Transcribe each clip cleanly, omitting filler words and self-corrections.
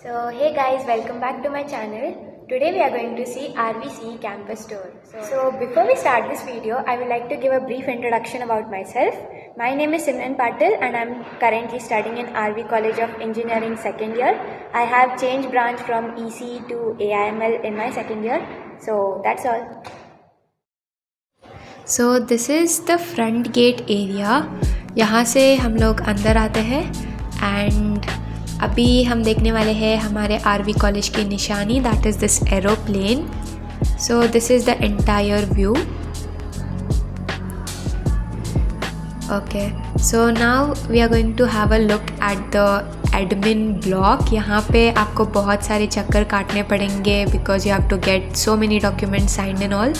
So hey guys, welcome back to my channel. Today we are going to see RVC campus tour. So before we start this video, I would like to give a brief introduction about myself. My name is Simran Patil and I am currently studying in RV College of Engineering second year. I have changed branch from EC to AIML in my second year. So that's all. So this is the front gate area. यहाँ से हम लोग अंदर आते हैं and अभी हम देखने वाले हैं हमारे आरवी कॉलेज की निशानी, that is this aeroplane. So this is the entire view. Okay, so now we are going to have a look at the admin block. यहाँ पे आपको बहुत सारे चक्कर काटने पड़ेंगे because you have to get so many documents signed and all.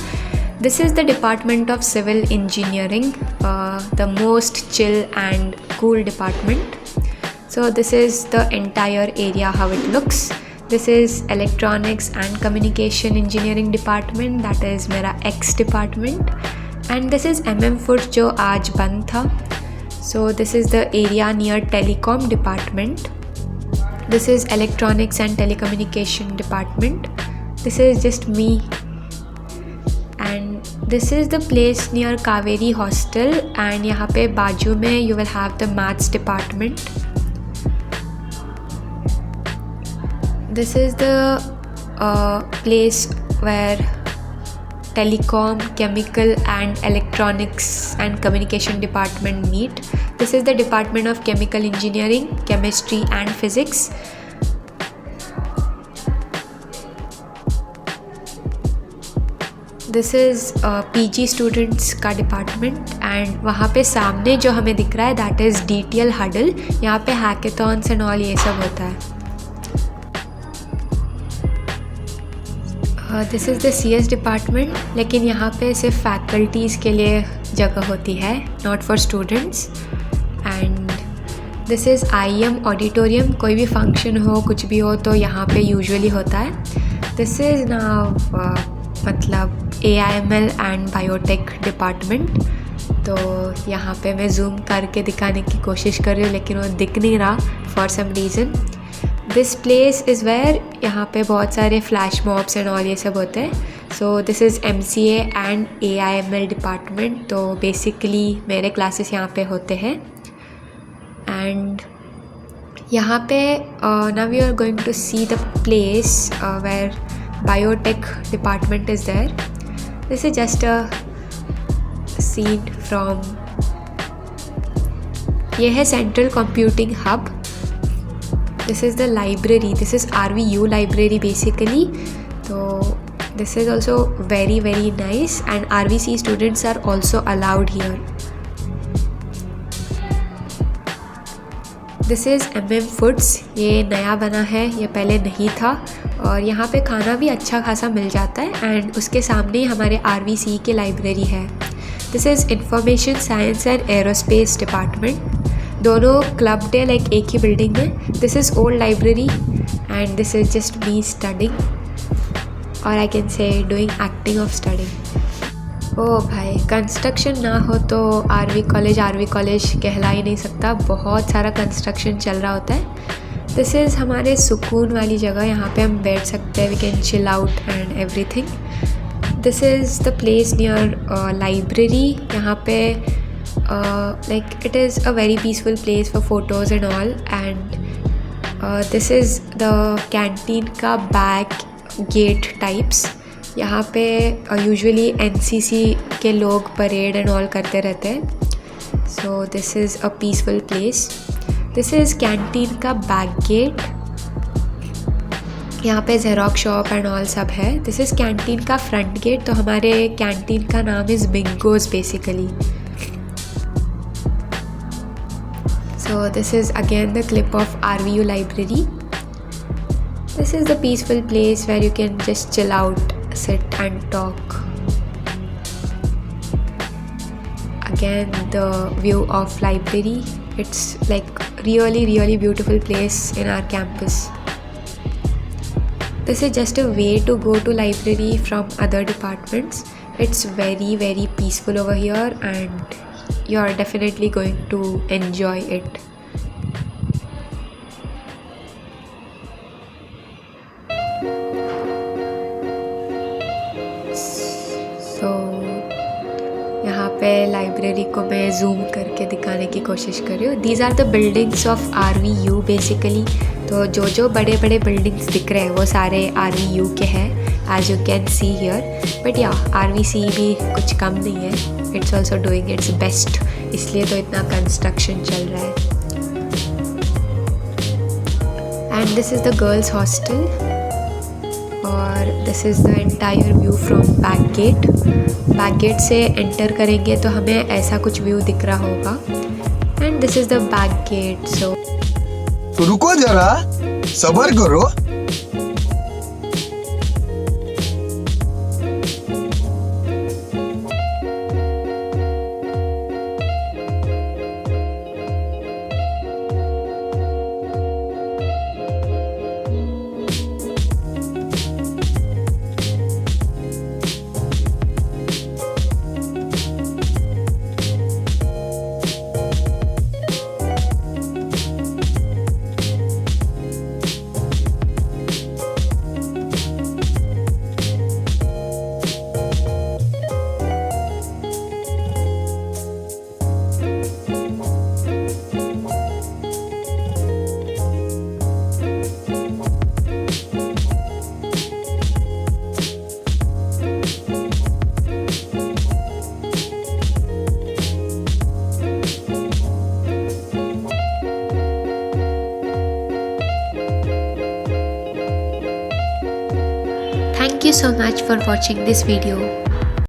This is the Department of Civil Engineering, the most chill and cool department. So this is the entire area how it looks. This is Electronics and Communication Engineering Department, that is मेरा X department. And this is Food जो आज बंद था. So this is the area near Telecom department. This is Electronics and Telecommunication department. This is just me. And this is the place near Kaveri Hostel and यहाँ पे बाजू में you will have the Maths department. This is the place where Telecom, Chemical and Electronics and Communication department meet. This is the Department of Chemical Engineering, Chemistry and Physics. This is PG students का department and वहाँ पे सामने जो हमें दिख रहा है that is DTL huddle. यहाँ पे हैकेथॉन्स एंड ऑल ये सब होता है. This is the CS department, लेकिन यहाँ पे सिर्फ फैकल्टीज़ के लिए जगह होती है, not for students. And this is IEM auditorium. कोई भी फंक्शन हो कुछ भी हो तो यहाँ पे यूजुअली होता है. दिस इज़ नाउ मतलब AIML एंड बायोटेक डिपार्टमेंट. तो यहाँ पे मैं जूम करके दिखाने की कोशिश कर रही हूँ लेकिन वो दिख नहीं रहा for some reason. This place is where यहाँ पे बहुत सारे फ्लैश मॉब्स एंड ऑल ये सब होते हैं. So this is MCA and AIML department. तो बेसिकली मेरे क्लासेस यहाँ पे होते हैं. एंड यहाँ पे now we are going to see the place where Biotech department is there. This is just a scene from ये है Central Computing Hub. This is the library. This is RVU library basically. So this is also very nice and RVC students are also allowed here. This is Foods. ये नया बना है, ये पहले नहीं था और यहाँ पे खाना भी अच्छा खासा मिल जाता है. एंड उसके सामने ही हमारे RVC की लाइब्रेरी है. This is information science and aerospace department. दोनों क्लब डे लाइक एक ही बिल्डिंग में. This is old library and this is just me studying और I can say doing acting of studying. ओ भाई, कंस्ट्रक्शन ना हो तो आरवी कॉलेज कहला ही नहीं सकता. बहुत सारा कंस्ट्रक्शन चल रहा होता है. दिस इज़ हमारे सुकून वाली जगह. यहाँ पे हम बैठ सकते हैं. We can chill out and everything. This is the place near library. यहाँ पे like it is a very peaceful place for photos and all. And this is the canteen का बैक गेट टाइप्स. यहाँ पे usually NCC के लोग parade and all करते रहते हैं. So this is a peaceful place. This is canteen का back gate. यहाँ पे जेरोक्स शॉप एंड ऑल सब है. दिस इज़ कैंटीन का फ्रंट गेट. तो हमारे कैंटीन का नाम is Bingo's basically. So this is again the clip of RVU library. This is the peaceful place where you can just chill out, sit and talk. Again the view of library. It's like really beautiful place in our campus. This is just a way to go to library from other departments. It's very peaceful over here and you are definitely going to enjoy it. Library को मैं zoom करके दिखाने की कोशिश कर रही हूँ। These are the buildings of RVU basically. तो जो बड़े बड़े बिल्डिंग्स दिख रहे हैं वो सारे RVU के हैं, as you can see here. But yeah RVC भी कुछ कम नहीं है, it's also doing its best, इसलिए तो इतना कंस्ट्रक्शन चल रहा है। And this is the girls hostel और this is the entire view from back gate. Back gate से एंटर करेंगे तो हमें ऐसा कुछ व्यू दिख रहा होगा। And this is the back gate. So रुको जरा, सब्र करो। thank you so much for watching this video.